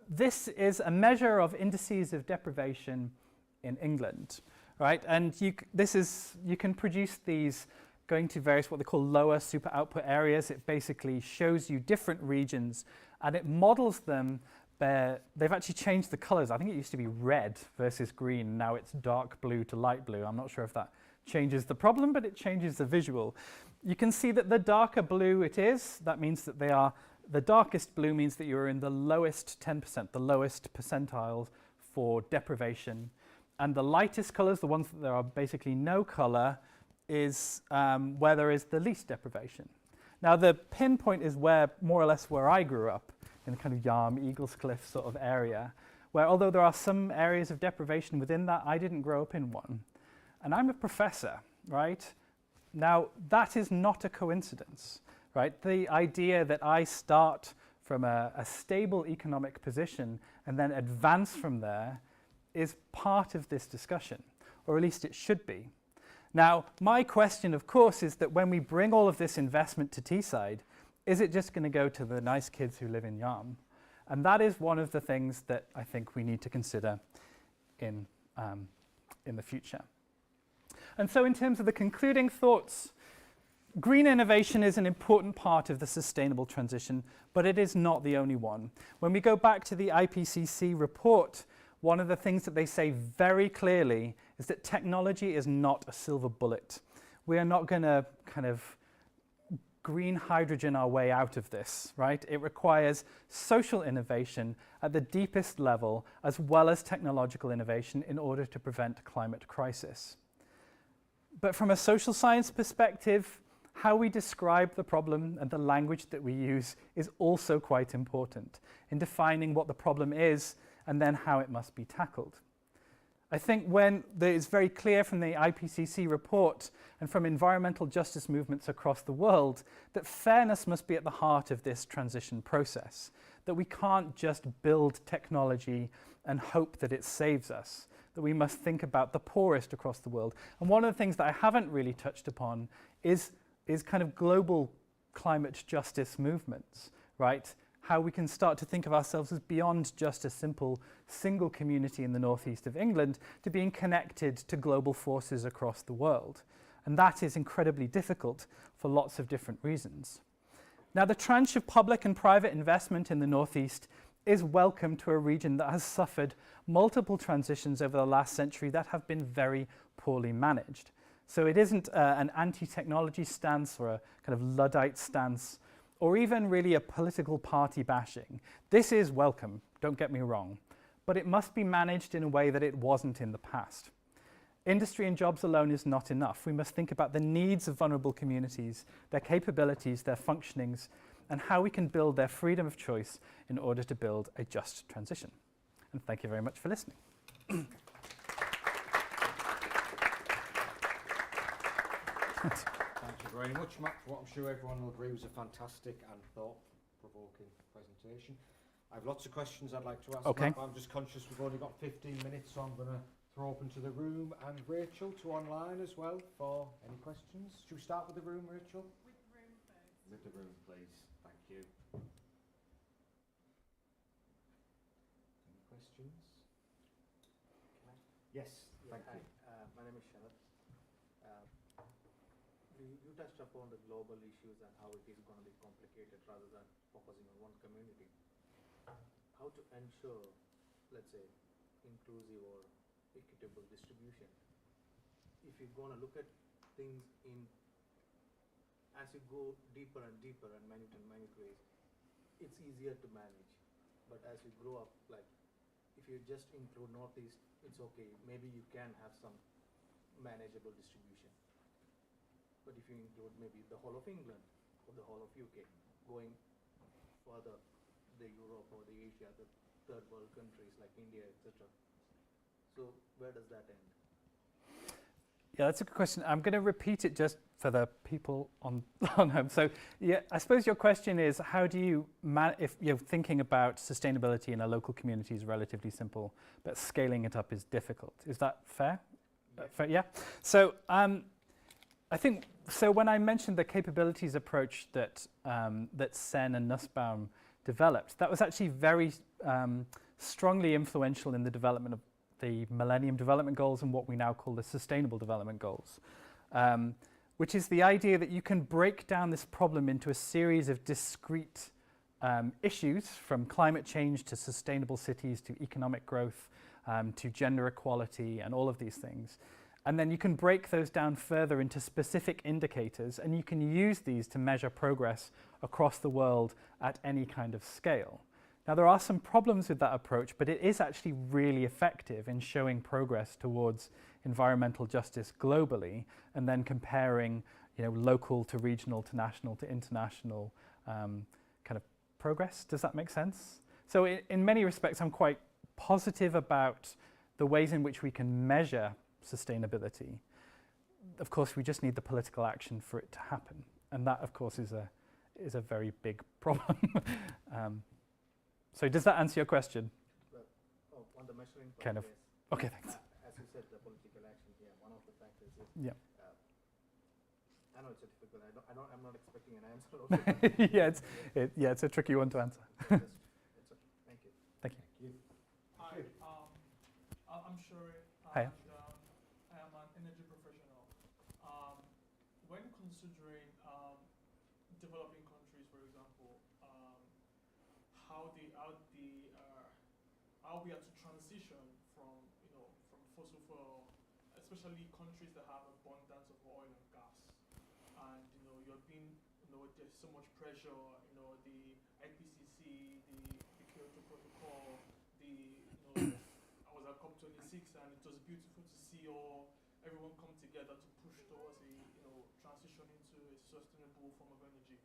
This is a measure of indices of deprivation in England, right? And you can produce these going to various what they call lower super output areas. It basically shows you different regions and it models them. They've actually changed the colors. I think it used to be red versus green. Now it's dark blue to light blue. I'm not sure if that changes the problem, but it changes the visual. You can see that the darker blue it is, that means that they are, the darkest blue means that you're in the lowest 10%, the lowest percentile for deprivation. And the lightest colors, the ones that there are basically no color, is where there is the least deprivation. Now the pinpoint is where, more or less where I grew up, in a kind of Yarm, Eaglescliffe sort of area, where although there are some areas of deprivation within that, I didn't grow up in one. And I'm a professor, right? Now that is not a coincidence, right? The idea that I start from a stable economic position and then advance from there is part of this discussion, or at least it should be. Now, my question, of course, is that when we bring all of this investment to Teesside, is it just going to go to the nice kids who live in Yarm? And that is one of the things that I think we need to consider in the future. And so in terms of the concluding thoughts, green innovation is an important part of the sustainable transition, but it is not the only one. When we go back to the IPCC report, one of the things that they say very clearly is that technology is not a silver bullet. We are not going to kind of green hydrogen our way out of this, right? It requires social innovation at the deepest level, as well as technological innovation in order to prevent climate crisis. But from a social science perspective, how we describe the problem and the language that we use is also quite important in defining what the problem is and then how it must be tackled. I think when it's very clear from the IPCC report and from environmental justice movements across the world that fairness must be at the heart of this transition process, that we can't just build technology and hope that it saves us, that we must think about the poorest across the world. And one of the things that I haven't really touched upon is kind of global climate justice movements, right? How we can start to think of ourselves as beyond just a simple single community in the northeast of England to being connected to global forces across the world. And that is incredibly difficult for lots of different reasons. Now, the tranche of public and private investment in the northeast is welcome to a region that has suffered multiple transitions over the last century that have been very poorly managed. So it isn't an anti-technology stance or a kind of Luddite stance, or even really a political party bashing. This is welcome, don't get me wrong, but it must be managed in a way that it wasn't in the past. Industry and jobs alone is not enough. We must think about the needs of vulnerable communities, their capabilities, their functionings, and how we can build their freedom of choice in order to build a just transition. And thank you very much for listening. Thank you very much, Matt, for what I'm sure everyone will agree was a fantastic and thought-provoking presentation. I have lots of questions I'd like to ask, Okay. Matt, but I'm just conscious we've only got 15 minutes, so I'm going to throw open to the room and Rachel to online as well for any questions. Should we start with the room, Rachel? With the room first. With the room, please. Thank you. Any questions? Yes, Yeah, thank you. my name is Sharad. You touched upon the global issues and how it is going to be complicated rather than focusing on one community. How to ensure, let's say, inclusive or equitable distribution? If you're going to look at things as you go deeper and deeper and minute ways, it's easier to manage. But as you grow up, like if you just include Northeast, it's okay. Maybe you can have some manageable distribution. But if you include maybe the whole of England or the whole of UK, going further, the Europe or the Asia, the third world countries like India, etc. So where does that end? Yeah, that's a good question. I'm going to repeat it just for the people on home. So, yeah, I suppose your question is, how do you, if you're thinking about sustainability in a local community is relatively simple, but scaling it up is difficult. Is that fair? Yeah. Fair, yeah. So, I think, so when I mentioned the capabilities approach that Sen and Nussbaum developed, that was actually very strongly influential in the development of the Millennium Development Goals and what we now call the Sustainable Development Goals, which is the idea that you can break down this problem into a series of discrete issues, from climate change to sustainable cities to economic growth to gender equality and all of these things. And then you can break those down further into specific indicators, and you can use these to measure progress across the world at any kind of scale. Now, there are some problems with that approach, but it is actually really effective in showing progress towards environmental justice globally, and then comparing, local to regional to national to international kind of progress. Does that make sense? So in many respects, I'm quite positive about the ways in which we can measure sustainability. Of course, we just need the political action for it to happen, and that, of course, is a very big problem. So does that answer your question? On the measuring part, Kind of. yes. Okay, thanks. As you said, the political action, one of the factors is. Yeah. And know it's a difficult. I'm not expecting an answer. Also. Yeah, it's a tricky one to answer. It's okay. Thank you. Thank you. Thank you. Hi, I'm Sherry, Hiya. and I am an energy professional. When considering developing countries, for example, how we are to transition from from fossil fuel, especially countries that have abundance of oil and gas, and there's so much pressure, the IPCC, the Kyoto Protocol, I was at COP26, and it was beautiful to see everyone come together to push towards a transition into a sustainable form of energy.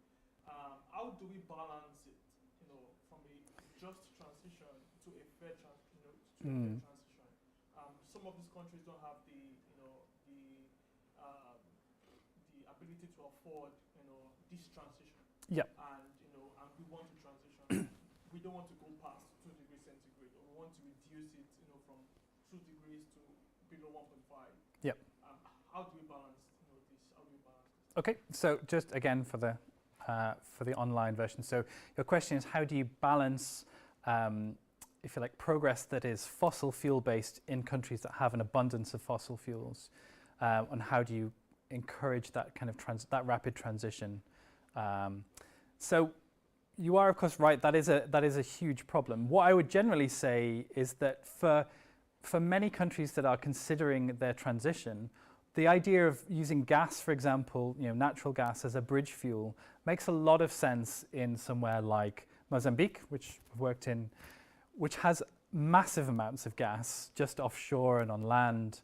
How do we balance it, from a just transition to a fair transition? Some of these countries don't have the ability to afford, this transition. Yeah. And and we want to transition. We don't want to go past 2 degrees centigrade, or we want to reduce it, from 2 degrees to below 1.5. Yep. How do we balance, this? How do we balance this? Okay, so just again for the online version. So your question is, how do you balance, if you like, progress that is fossil fuel based in countries that have an abundance of fossil fuels, and how do you encourage that kind of that rapid transition? So you are of course right. That is a huge problem. What I would generally say is that for many countries that are considering their transition, the idea of using gas, for example, natural gas as a bridge fuel, makes a lot of sense in somewhere like Mozambique, which I've worked in, which has massive amounts of gas just offshore and on land.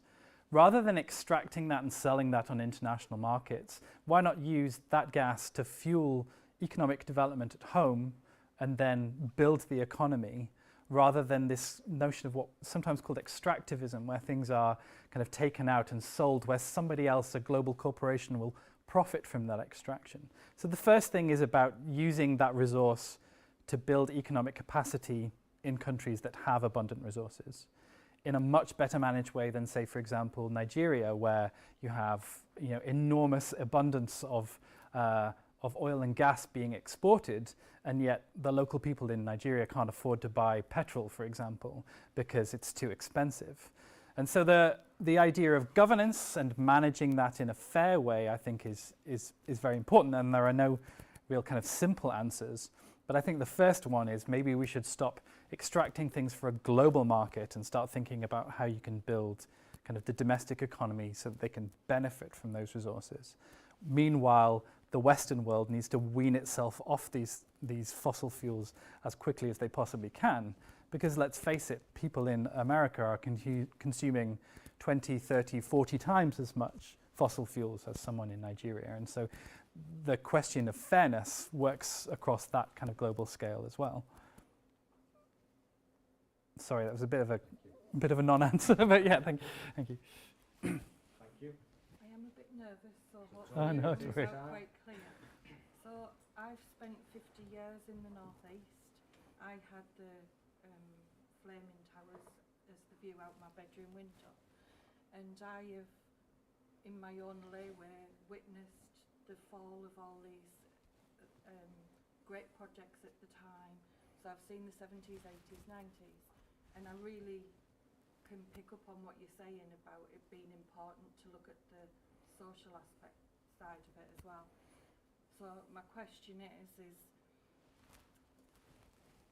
Rather than extracting that and selling that on international markets, why not use that gas to fuel economic development at home and then build the economy, rather than this notion of what sometimes called extractivism, where things are kind of taken out and sold, where somebody else, a global corporation, will profit from that extraction. So the first thing is about using that resource to build economic capacity in countries that have abundant resources in a much better managed way than, say, for example, Nigeria, where you have enormous abundance of oil and gas being exported, and yet the local people in Nigeria can't afford to buy petrol, for example, because it's too expensive. And so the idea of governance and managing that in a fair way, I think, is very important, and there are no real kind of simple answers. But I think the first one is maybe we should stop extracting things for a global market and start thinking about how you can build kind of the domestic economy so that they can benefit from those resources. Meanwhile, the Western world needs to wean itself off these fossil fuels as quickly as they possibly can, because let's face it, people in America are consuming 20, 30, 40 times as much fossil fuels as someone in Nigeria. And so the question of fairness works across that kind of global scale as well. Sorry, that was a bit of a non-answer, but yeah, thank you. Thank you. I am a bit nervous, so Oh, no, hopefully don't it's worry. out quite clear. So I've spent 50 years in the northeast. I had the flaming towers as the view out my bedroom window, and I have, in my own layway, witnessed the fall of all these great projects at the time. So I've seen the 70s, 80s, 90s, and I really can pick up on what you're saying about it being important to look at the social aspect side of it as well. So my question is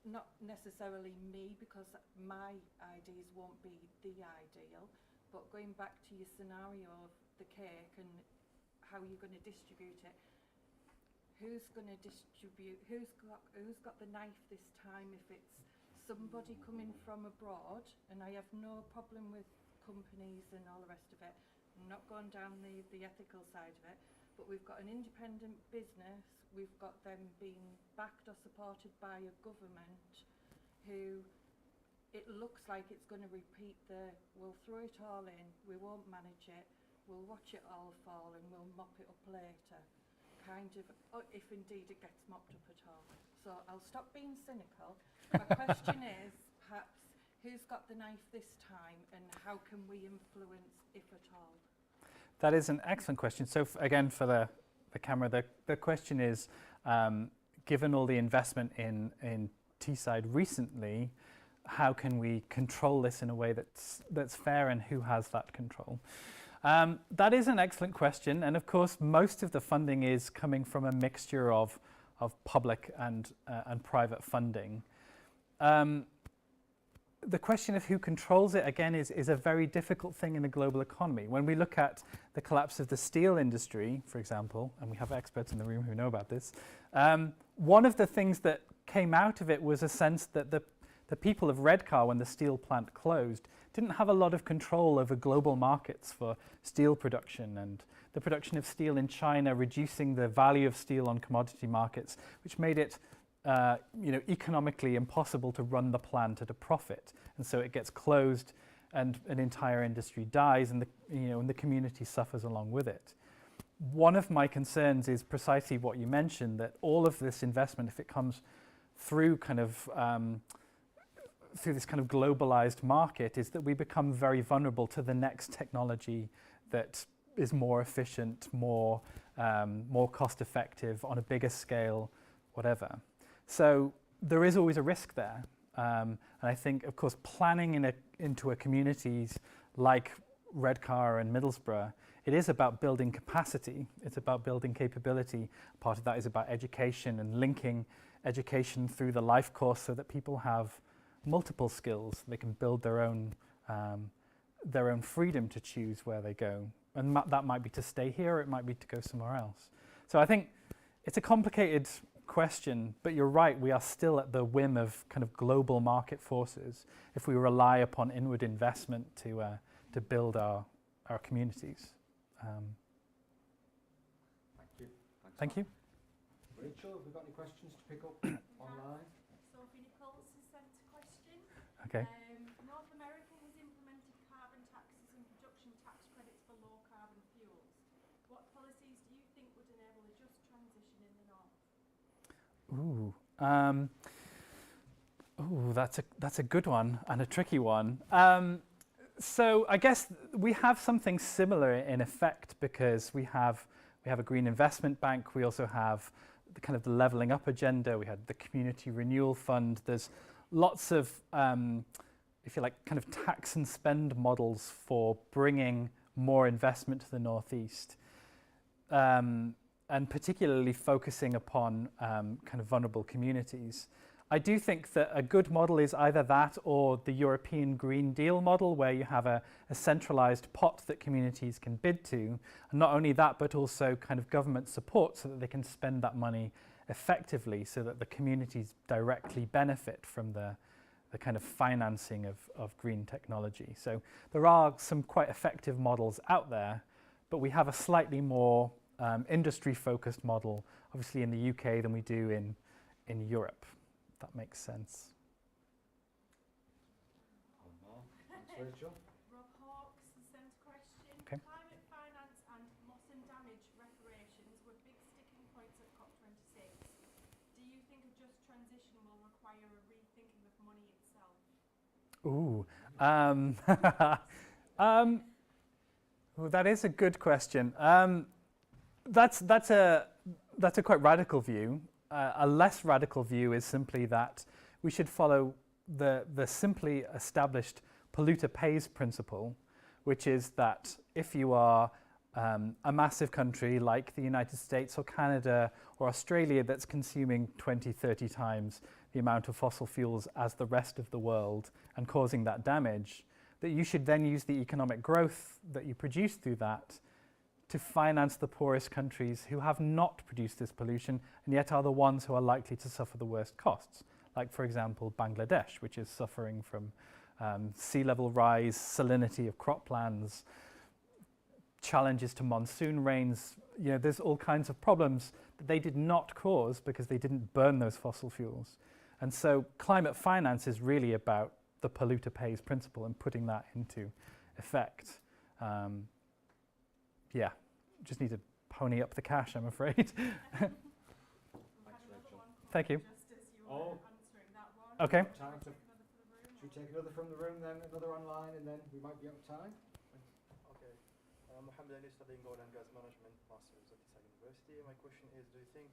not necessarily me, because my ideas won't be the ideal, but going back to your scenario of the cake and how you're going to distribute it, who's going to distribute, who's got the knife this time? If it's somebody coming from abroad, and I have no problem with companies and all the rest of it, I'm not going down the ethical side of it, but we've got an independent business, we've got them being backed or supported by a government who it looks like it's going to repeat we'll throw it all in, we won't manage it, we'll watch it all fall and we'll mop it up later, kind of, if indeed it gets mopped up at all. So I'll stop being cynical. My question is, perhaps, who's got the knife this time, and how can we influence, if at all? That is an excellent question. So again, for the camera. The question is, given all the investment in Teesside recently, how can we control this in a way that's fair, and who has that control? That is an excellent question, and of course most of the funding is coming from a mixture of public and private funding. The question of who controls it, again, is a very difficult thing in a global economy. When we look at the collapse of the steel industry, for example, and we have experts in the room who know about this, one of the things that came out of it was a sense that the people of Redcar, when the steel plant closed, didn't have a lot of control over global markets for steel production, and the production of steel in China reducing the value of steel on commodity markets, which made it economically impossible to run the plant at a profit. And so it gets closed and an entire industry dies, and the community suffers along with it. One of my concerns is precisely what you mentioned, that all of this investment, if it comes through through this kind of globalized market, is that we become very vulnerable to the next technology that is more efficient, more cost effective, on a bigger scale, whatever. So there is always a risk there. And I think, of course, planning into a communities like Redcar and Middlesbrough, it is about building capacity. It's about building capability. Part of that is about education and linking education through the life course so that people have multiple skills. They can build their own freedom to choose where they go. And that might be to stay here, or it might be to go somewhere else. So I think it's a complicated question, but you're right, we are still at the whim of kind of global market forces if we rely upon inward investment to build our communities. Thank you. Thank you. Rachel, have we got any questions to pick up online? Sophie Nichols has sent a question. Okay. North America has implemented carbon taxes and production tax credits for low carbon fuels. What policies do you think would enable a just transition in the North? That's a good one and a tricky one. So I guess we have something similar in effect, because we have a green investment bank. We also have the kind of the levelling up agenda. We had the community renewal fund. There's lots of, if you like, kind of tax and spend models for bringing more investment to the Northeast, and particularly focusing upon kind of vulnerable communities. I do think that a good model is either that or the European Green Deal model, where you have a centralised pot that communities can bid to. And not only that, but also kind of government support so that they can spend that money effectively, so that the communities directly benefit from the kind of financing of green technology. So there are some quite effective models out there, but we have a slightly more industry-focused model, obviously in the UK, than we do in Europe. That makes sense. One more. Thanks, Rachel. Rob Hawkes has sent a question. Okay. Climate finance and loss and damage reparations were big sticking points at COP26. Do you think a just transition will require a rethinking of money itself? That is a good question. That's a quite radical view. A less radical view is simply that we should follow the simply established polluter pays principle, which is that if you are a massive country like the United States or Canada or Australia that's consuming 20, 30 times the amount of fossil fuels as the rest of the world and causing that damage, that you should then use the economic growth that you produce through that to finance the poorest countries who have not produced this pollution and yet are the ones who are likely to suffer the worst costs. Like, for example, Bangladesh, which is suffering from sea level rise, salinity of croplands, challenges to monsoon rains. You know, there's all kinds of problems that they did not cause because they didn't burn those fossil fuels. And so climate finance is really about the polluter pays principle and putting that into effect. Yeah, just need to pony up the cash, I'm afraid. Thanks, Rachel. Thank you. Just as you were answering that one. Okay. Time to, should we take another from the room, then another online, and then we might be out of time? Okay. Mohammed Ali, studying oil and gas management, masters at Teesside University. My question is, do you think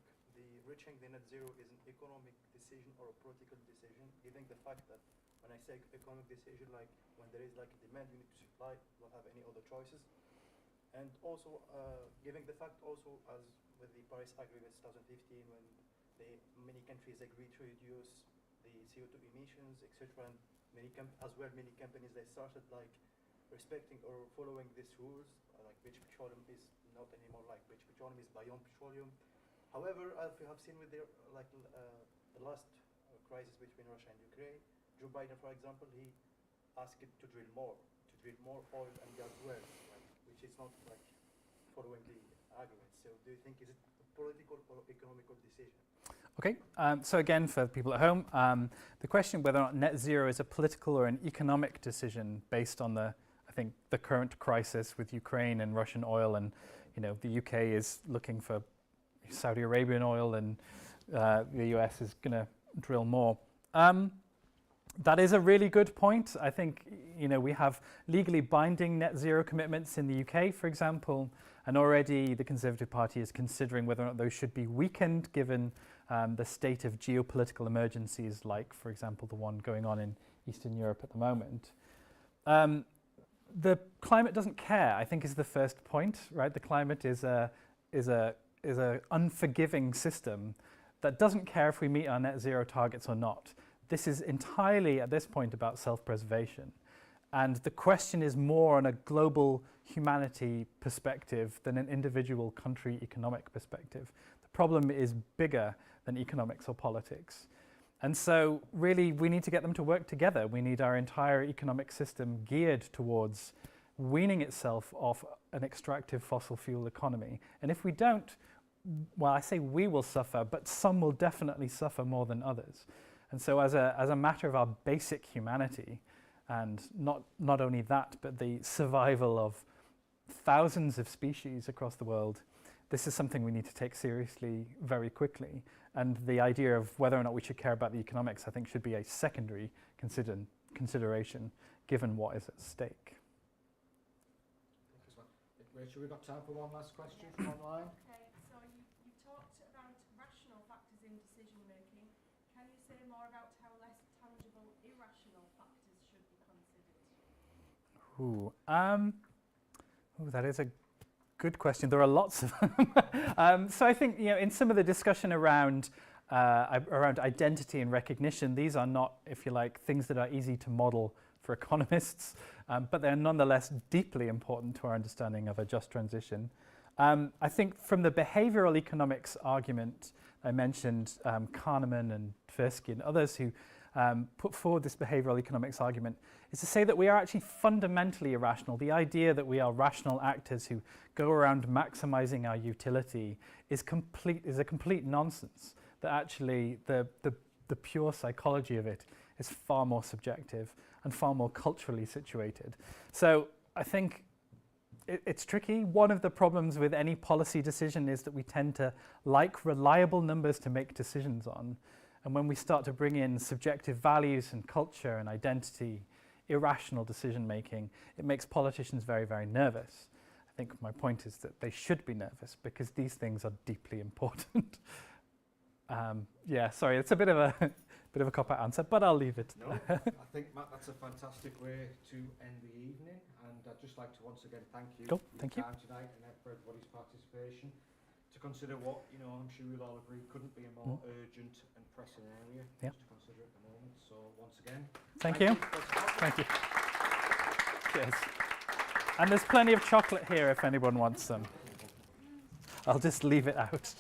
reaching the net zero is an economic decision or a political decision? Given the fact that when I say economic decision, like when there is like a demand, you need to supply, don't have any other choices. And also, given the fact also as with the Paris Agreement 2015, when many countries agreed to reduce the CO2 emissions, etc., and many companies they started like respecting or following these rules, like British Petroleum is not anymore like British Petroleum, is beyond petroleum. However, as we have seen with the last crisis between Russia and Ukraine, Joe Biden, for example, he asked it to drill more oil and gas wells, like, which is not like following the agreement. So, do you think is it a political or economical decision? Okay, so again, for people at home, the question whether or not net zero is a political or an economic decision based on I think the current crisis with Ukraine and Russian oil, and the UK is looking for Saudi Arabian oil, and the US is going to drill more. That is a really good point. I think we have legally binding net zero commitments in the UK, for example, and already the Conservative Party is considering whether or not those should be weakened given the state of geopolitical emergencies, like, for example, the one going on in Eastern Europe at the moment. The climate doesn't care, I think, is the first point, right? The climate is a unforgiving system that doesn't care if we meet our net zero targets or not. This is entirely, at this point, about self-preservation. And the question is more on a global humanity perspective than an individual country economic perspective. The problem is bigger than economics or politics. And so really we need to get them to work together. We need our entire economic system geared towards weaning itself off an extractive fossil fuel economy. And if we don't, well, I say we will suffer, but some will definitely suffer more than others. And so as a matter of our basic humanity, and not only that, but the survival of thousands of species across the world, this is something we need to take seriously very quickly. And the idea of whether or not we should care about the economics, I think, should be a secondary consideration, given what is at stake. Rachel, we've got time for one last question from online. Okay, so you talked about rational factors in decision making. Can you say more about how less tangible irrational factors should be considered? That is a good question. There are lots of them. So I think in some of the discussion around identity and recognition, these are not, if you like, things that are easy to model for economists, but they're nonetheless deeply important to our understanding of a just transition. I think from the behavioral economics argument, I mentioned Kahneman and Tversky and others who put forward this behavioral economics argument, is to say that we are actually fundamentally irrational. The idea that we are rational actors who go around maximizing our utility is a complete nonsense. That actually the pure psychology of it is far more subjective and far more culturally situated. So I think it's tricky. One of the problems with any policy decision is that we tend to like reliable numbers to make decisions on. And when we start to bring in subjective values and culture and identity, irrational decision making, it makes politicians very, very nervous. I think my point is that they should be nervous because these things are deeply important. Yeah, sorry, it's a bit of a cop-out answer, but I'll leave it. No, I think, Matt, that's a fantastic way to end the evening, and I'd just like to once again thank you Cool, for thank your you. time tonight and for everybody's participation. To consider what, I'm sure we'll all agree couldn't be a more urgent and pressing area Yep. to consider at the moment. So once again, Thank you. Thank you. Cheers. And there's plenty of chocolate here if anyone wants some. I'll just leave it out.